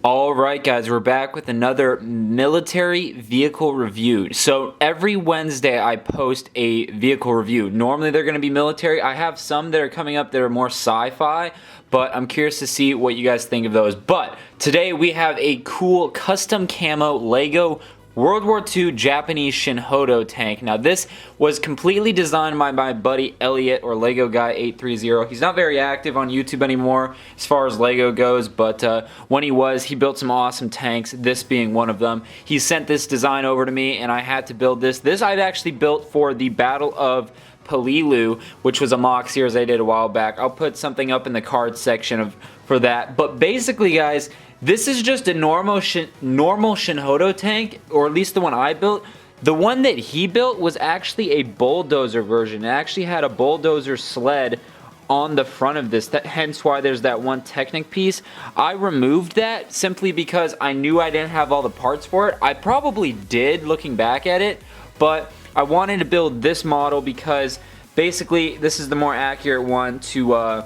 Alright guys, we're back with another military vehicle review. So every Wednesday I post a vehicle review. Normally they're going to be military. I have some that are coming up that are more sci-fi, but I'm curious to see what you guys think of those. But today we have a cool custom camo LEGO World War II Japanese ShinHoTo tank. Now this was completely designed by my buddy Elliot, or Lego Guy 830. He's not very active on YouTube anymore as far as Lego goes, but when he was, he built some awesome tanks, this being one of them. He sent this design over to me and I had to build this. This I've actually built for the Battle of Peleliu, which was a MOC series I did a while back. I'll put something up in the cards section for that. But basically guys, this is just a normal ShinHoTo tank, or at least the one I built. The one that he built was actually a bulldozer version. It actually had a bulldozer sled on the front of this, hence why there's that one Technic piece. I removed that simply because I knew I didn't have all the parts for it. I probably did looking back at it, but I wanted to build this model because basically this is the more accurate one to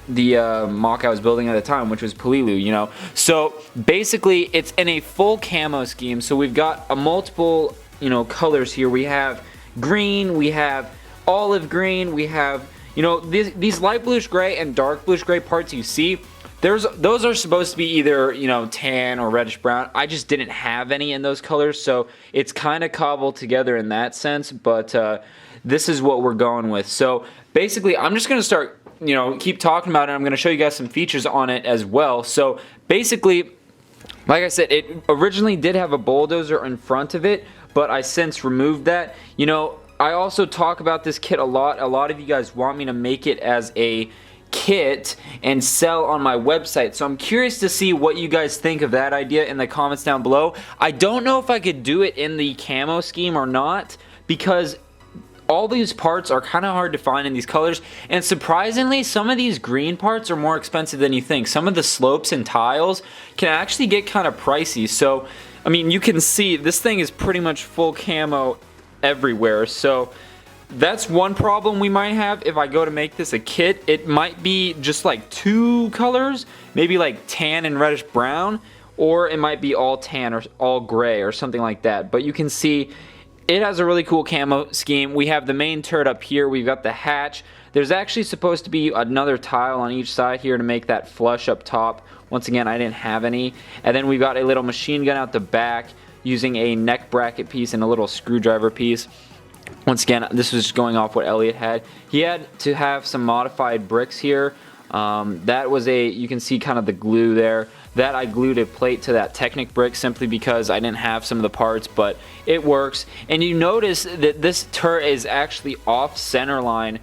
the MOC I was building at the time, which was Peleliu, you know. So basically it's in a full camo scheme. So we've got a multiple, you know, colors here. We have green, we have olive green, we have, you know, these light bluish gray and dark bluish gray parts you see. Those are supposed to be either, you know, tan or reddish brown. I just didn't have any in those colors, so it's kind of cobbled together in that sense, but this is what we're going with. So basically I'm just gonna start, you know, keep talking about it. I'm going to show you guys some features on it as well. So basically, like I said, it originally did have a bulldozer in front of it, but I since removed that. You know, I also talk about this kit a lot. A lot of you guys want me to make it as a kit and sell on my website, so I'm curious to see what you guys think of that idea in the comments down below. I don't know if I could do it in the camo scheme or not, because all these parts are kind of hard to find in these colors, and surprisingly some of these green parts are more expensive than you think. Some of the slopes and tiles can actually get kind of pricey. So I mean, you can see this thing is pretty much full camo everywhere, so that's one problem we might have if I go to make this a kit. It might be just like two colors, maybe like tan and reddish brown, or it might be all tan or all gray or something like that. But you can see it has a really cool camo scheme. We have the main turret up here. We've got the hatch. There's actually supposed to be another tile on each side here to make that flush up top. Once again, I didn't have any. And then we've got a little machine gun out the back using a neck bracket piece and a little screwdriver piece. Once again, this was just going off what Elliot had. He had to have some modified bricks here. That was you can see kind of the glue there. That I glued a plate to that Technic brick simply because I didn't have some of the parts, but it works. And you notice that this turret is actually off center line.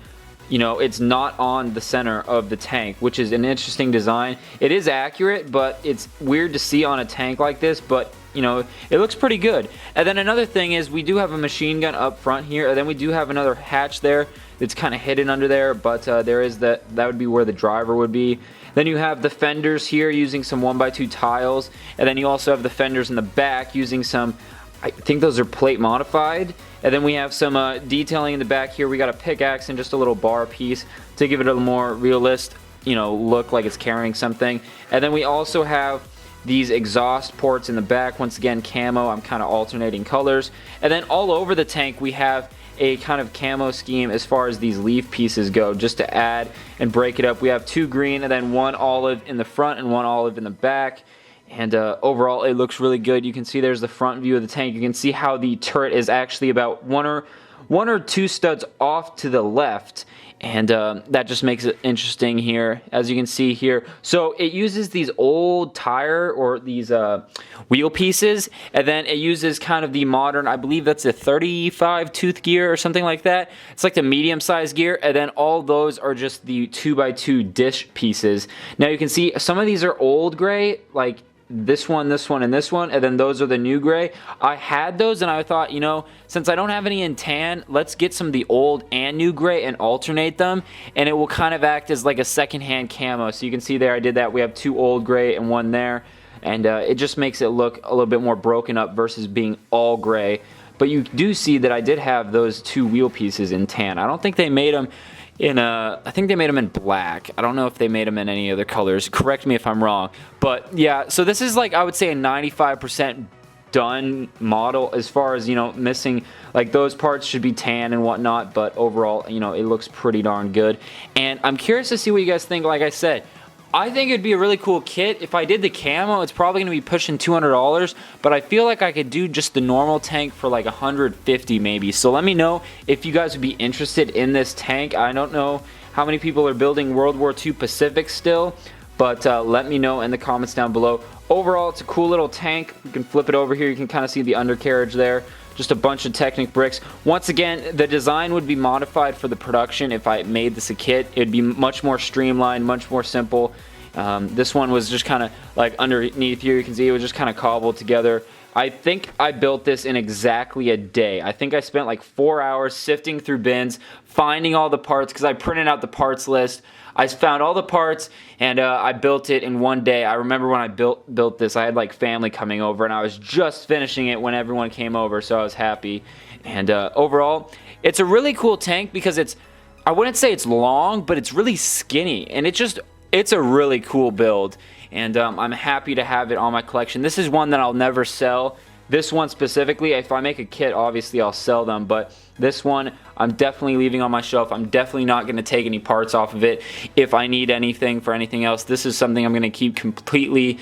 You know, it's not on the center of the tank, which is an interesting design. It is accurate, but it's weird to see on a tank like this, but you know, it looks pretty good. And then another thing is we do have a machine gun up front here, and then we do have another hatch there that's kind of hidden under there, but there is that would be where the driver would be. Then you have the fenders here using some 1x2 tiles, and then you also have the fenders in the back using some, I think those are plate modified. And then we have some detailing in the back here. We got a pickaxe and just a little bar piece to give it a more realist, you know, look like it's carrying something. And then we also have these exhaust ports in the back. Once again, camo. I'm kind of alternating colors. And then all over the tank we have a kind of camo scheme as far as these leaf pieces go, just to add and break it up. We have two green and then one olive in the front and one olive in the back. And overall it looks really good. You can see there's the front view of the tank. You can see how the turret is actually about one or two studs off to the left, and that just makes it interesting here, as you can see here. So it uses these old tire or these wheel pieces, and then it uses kind of the modern, I believe that's a 35 tooth gear or something like that. It's like the medium size gear, and then all those are just the 2x2 dish pieces. Now you can see some of these are old gray, like this one, and this one, and then those are the new gray. I had those and I thought, you know, since I don't have any in tan, let's get some of the old and new gray and alternate them, and it will kind of act as like a secondhand camo. So you can see there I did that. We have two old gray and one there, and it just makes it look a little bit more broken up versus being all gray. But you do see that I did have those two wheel pieces in tan. I don't think they made them I think they made them in black. I don't know if they made them in any other colors. Correct me if I'm wrong. But yeah, so this is like, I would say, a 95% done model, as far as, you know, missing, like, those parts should be tan and whatnot, but overall, you know, it looks pretty darn good. And I'm curious to see what you guys think. Like I said, I think it'd be a really cool kit. If I did the camo, it's probably going to be pushing $200, but I feel like I could do just the normal tank for like $150 maybe. So let me know if you guys would be interested in this tank. I don't know how many people are building World War II Pacific still, but let me know in the comments down below. Overall, it's a cool little tank. You can flip it over here. You can kind of see the undercarriage there. Just a bunch of Technic bricks. Once again, the design would be modified for the production if I made this a kit. It'd be much more streamlined, much more simple. This one was just kind of like underneath here. You can see it was just kind of cobbled together. I think I built this in exactly a day. I think I spent like 4 hours sifting through bins, finding all the parts, because I printed out the parts list. I found all the parts, and I built it in one day. I remember when I built this, I had like family coming over, and I was just finishing it when everyone came over, so I was happy. And overall, it's a really cool tank because I wouldn't say it's long, but it's really skinny, and it's a really cool build. And I'm happy to have it on my collection. This is one that I'll never sell. This one specifically, if I make a kit, obviously I'll sell them, but this one I'm definitely leaving on my shelf. I'm definitely not going to take any parts off of it. If I need anything for anything else, this is something I'm going to keep completely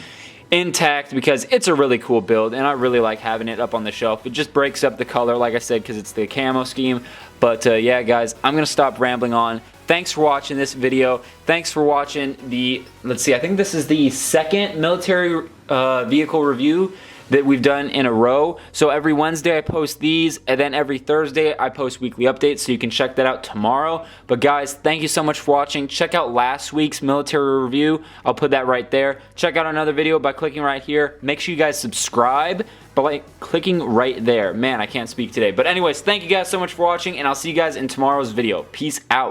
intact because it's a really cool build, and I really like having it up on the shelf. It just breaks up the color, like I said, because it's the camo scheme. But yeah, guys, I'm going to stop rambling on. Thanks for watching this video. Thanks for watching the, let's see, I think this is the second military vehicle review that we've done in a row. So every Wednesday I post these, and then every Thursday I post weekly updates, so you can check that out tomorrow. But guys, thank you so much for watching. Check out last week's military review. I'll put that right there. Check out another video by clicking right here. Make sure you guys subscribe by clicking right there. Man, I can't speak today. But anyways, thank you guys so much for watching, and I'll see you guys in tomorrow's video. Peace out.